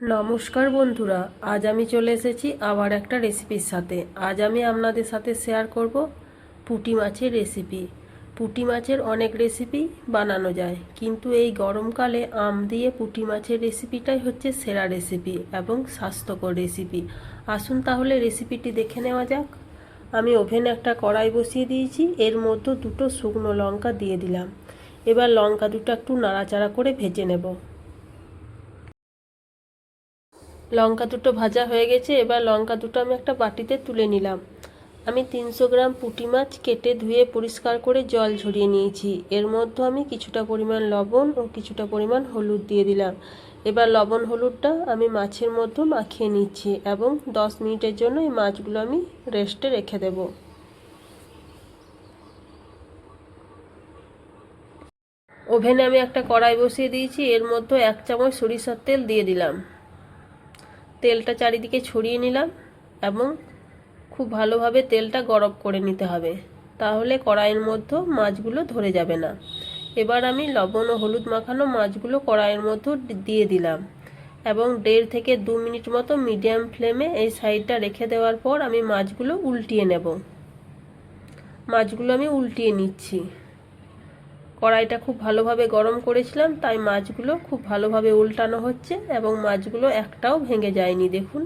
নমস্কার বন্ধুরা, আজ আমি চলে এসেছি আবার একটা রেসিপির সাথে। আজ আমি আপনাদের সাথে শেয়ার করব পুঁটি মাছের রেসিপি। পুঁটি মাছের অনেক রেসিপি বানানো যায়, কিন্তু এই গরমকালে আম দিয়ে পুঁটি মাছের রেসিপিটাই হচ্ছে সেরা রেসিপি এবং স্বাস্থ্যকর রেসিপি। আসুন তাহলে রেসিপিটি দেখে নেওয়া যাক। আমি ওভেনে একটা কড়াই বসিয়ে দিয়েছি, এর মধ্যে দুটো শুকনো লঙ্কা দিয়ে দিলাম। এবার লঙ্কা দুটো একটু নাড়াচাড়া করে ভেজে নেব। লঙ্কা দুটো ভাজা হয়ে গেছে, এবার লঙ্কা দুটো আমি একটা বাটিতে তুলে নিলাম। আমি 300 গ্রাম পুঁটি মাছ কেটে ধুয়ে পরিষ্কার করে জল ঝরিয়ে নিয়েছি। এর মধ্যে আমি কিছুটা পরিমাণ লবণ ও কিছুটা পরিমাণ হলুদ দিয়ে দিলাম। এবার লবণ হলুদটা আমি মাছের মধ্যে মাখিয়ে নিচ্ছি এবং 10 মিনিটের জন্য এই মাছগুলো আমি রেস্টে রেখে দেব। ওভেনে আমি একটা কড়াই বসিয়ে দিয়েছি, এর মধ্যে 1 চামচ সরিষার তেল দিয়ে দিলাম। তেলটা চারিদিকে ছড়িয়ে নিলাম এবং খুব ভালোভাবে তেলটা গরম করে নিতে হবে, তাহলে কড়াইয়ের মধ্যে মাছগুলো ধরে যাবে না। এবার আমি লবণ ও হলুদ মাখানো মাছগুলো কড়াইয়ের মধ্যে দিয়ে দিলাম এবং 1.5 থেকে 2 মিনিট মতো মিডিয়াম ফ্লেমে এই সাইডটা রেখে দেওয়ার পর আমি মাছগুলো উল্টিয়ে নেব। মাছগুলো আমি উল্টিয়ে নিচ্ছি। কড়াইটা খুব ভালোভাবে গরম করেছিলাম, তাই মাছগুলো খুব ভালোভাবে উল্টানো হচ্ছে এবং মাছগুলো একটাও ভেঙে যায়নি। দেখুন,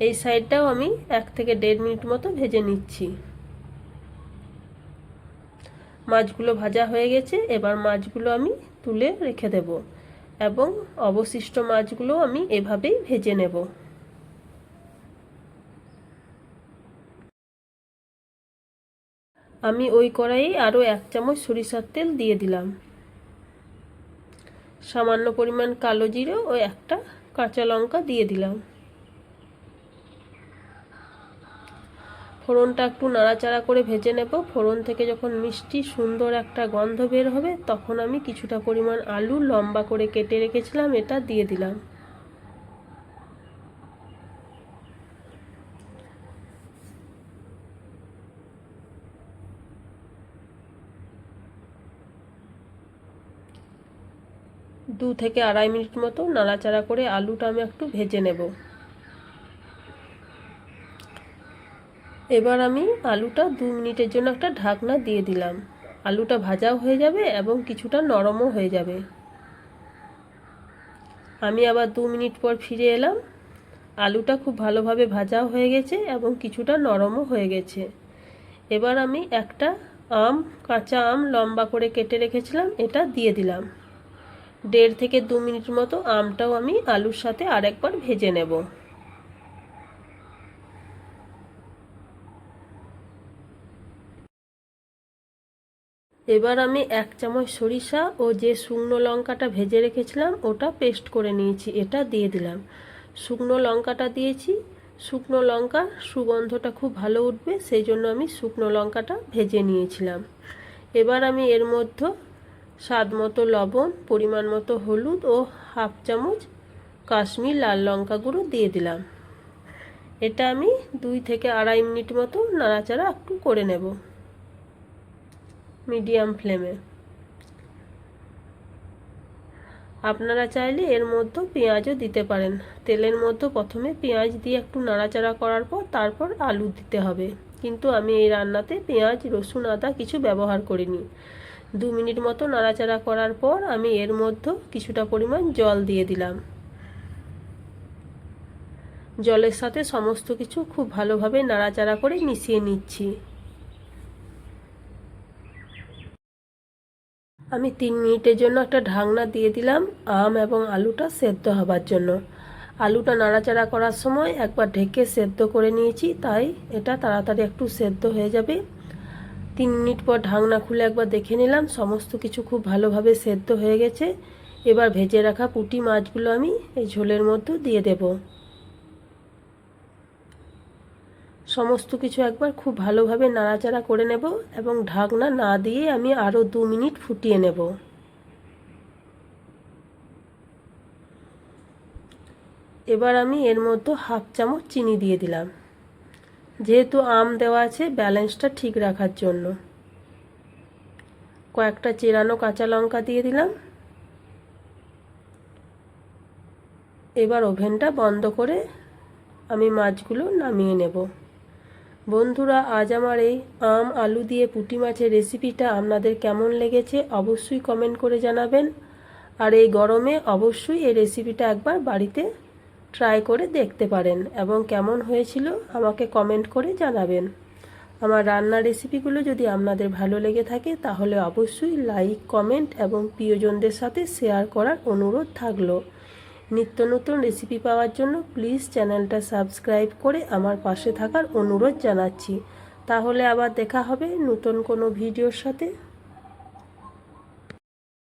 এই সাইডটাও আমি 1 থেকে 1.5 মিনিট মতো ভেজে নিচ্ছি। মাছগুলো ভাজা হয়ে গেছে, এবার মাছগুলো আমি তুলে রেখে দেব এবং অবশিষ্ট মাছগুলো আমি এভাবেই ভেজে নেব। আমি ওই কড়াইয়ে আরও 1 চামচ সরিষার তেল দিয়ে দিলাম। সামান্য পরিমাণ কালো জিরে ও একটা কাঁচা লঙ্কা দিয়ে দিলাম। ফোড়নটা একটু নাড়াচাড়া করে ভেজে নেব। ফোড়ন থেকে যখন মিষ্টি সুন্দর একটা গন্ধ বের হবে, তখন আমি কিছুটা পরিমাণ আলু লম্বা করে কেটে রেখেছিলাম, এটা দিয়ে দিলাম। দু থেকে আড়াই মিনিট মতো নাড়াচাড়া করে আলুটা আমি একটু ভেজে নেব। এবার আমি আলুটা 2 মিনিটের জন্য একটা ঢাকনা দিয়ে দিলাম। আলুটা ভাজাও হয়ে যাবে এবং কিছুটা নরমও হয়ে যাবে। আমি আবার 2 মিনিট পর ফিরে এলাম। আলুটা খুব ভালোভাবে ভাজাও হয়ে গেছে এবং কিছুটা নরমও হয়ে গেছে। এবার আমি একটা কাঁচা আম লম্বা করে কেটে রেখেছিলাম, এটা দিয়ে দিলাম। 1.5 থেকে 2 মিনিট মতো আমটাও আমি আলুর সাথে আরেকবার ভেজে নেব। এবার আমি 1 চামচ সরিষা ও যে শুকনো লঙ্কাটা ভেজে রেখেছিলাম ওটা পেস্ট করে নিয়েছি, এটা দিয়ে দিলাম। শুকনো লঙ্কাটা দিয়েছি, শুকনো লঙ্কার সুগন্ধটা খুব ভালো উঠবে, সেই জন্য আমি শুকনো লঙ্কাটা ভেজে নিয়েছিলাম। এবার আমি এর মধ্যে স্বাদ মতো লবণ, পরিমাণ মতো হলুদ ও 1/2 চামচ কাশ্মীর লাল লঙ্কা গুঁড়ো দিয়ে দিলাম। এটা আমি 2 থেকে আড়াই মিনিট মতো নাড়াচাড়া একটু করে নেব মিডিয়াম ফ্লেমে। আপনারা চাইলে এর মধ্যে পেঁয়াজও দিতে পারেন। তেলের মধ্যে প্রথমে পেঁয়াজ দিয়ে একটু নাড়াচাড়া করার পর তারপর আলু দিতে হবে, কিন্তু আমি এই রান্নাতে পেঁয়াজ রসুন আদা কিছু ব্যবহার করিনি। 2 মিনিট মতো নাড়াচাড়া করার পর আমি এর মধ্যে কিছুটা পরিমাণ জল দিয়ে দিলাম। জলের সাথে সমস্ত কিছু খুব ভালোভাবে নাড়াচাড়া করে মিশিয়ে নিচ্ছি। আমি 3 মিনিটের জন্য একটা ঢাকনা দিয়ে দিলাম আম এবং আলুটা সেদ্ধ হবার জন্য। আলুটা নাড়াচাড়া করার সময় একবার ঢেকে সেদ্ধ করে নিয়েছি, তাই এটা তাড়াতাড়ি একটু সেদ্ধ হয়ে যাবে। 3 মিনিট পর ঢাকনা খুলে একবার দেখে নিলাম, সমস্ত কিছু খুব ভালোভাবে সেদ্ধ হয়ে গেছে। এবার ভেজে রাখা পুঁটি মাছগুলো আমি এই ঝোলের মধ্যে দিয়ে দেব। সমস্ত কিছু একবার খুব ভালোভাবে নাড়াচাড়া করে নেব এবং ঢাকনা না দিয়ে আমি আরও 2 মিনিট ফুটিয়ে নেব। এবার আমি এর মধ্যে 1/2 চামচ চিনি দিয়ে দিলাম, যেহেতু আম দেওয়া আছে ব্যালেন্সটা ঠিক রাখার জন্য। কয়েকটা চেরানো কাঁচা লঙ্কা দিয়ে দিলাম। এবার ওভেনটা বন্ধ করে আমি মাছগুলো নামিয়ে নেব। বন্ধুরা, আজ আমার এই আম আলু দিয়ে পুঁটি মাছের রেসিপিটা আপনাদের কেমন লেগেছে অবশ্যই কমেন্ট করে জানাবেন। আর এই গরমে অবশ্যই এই রেসিপিটা একবার বাড়িতে ট্রাই করে দেখতে পারেন এবং কেমন হয়েছিল আমাকে কমেন্ট করে জানাবেন। আমার রান্নার রেসিপিগুলো যদি আপনাদের ভালো লেগে থাকে তাহলে অবশ্যই লাইক, কমেন্ট এবং প্রিয়জনদের সাথে শেয়ার করার অনুরোধ থাকলো। নিত্য নতুন রেসিপি পাওয়ার জন্য প্লিজ চ্যানেলটা সাবস্ক্রাইব করে আমার পাশে থাকার অনুরোধ জানাচ্ছি। তাহলে আবার দেখা হবে নতুন কোনো ভিডিওর সাথে।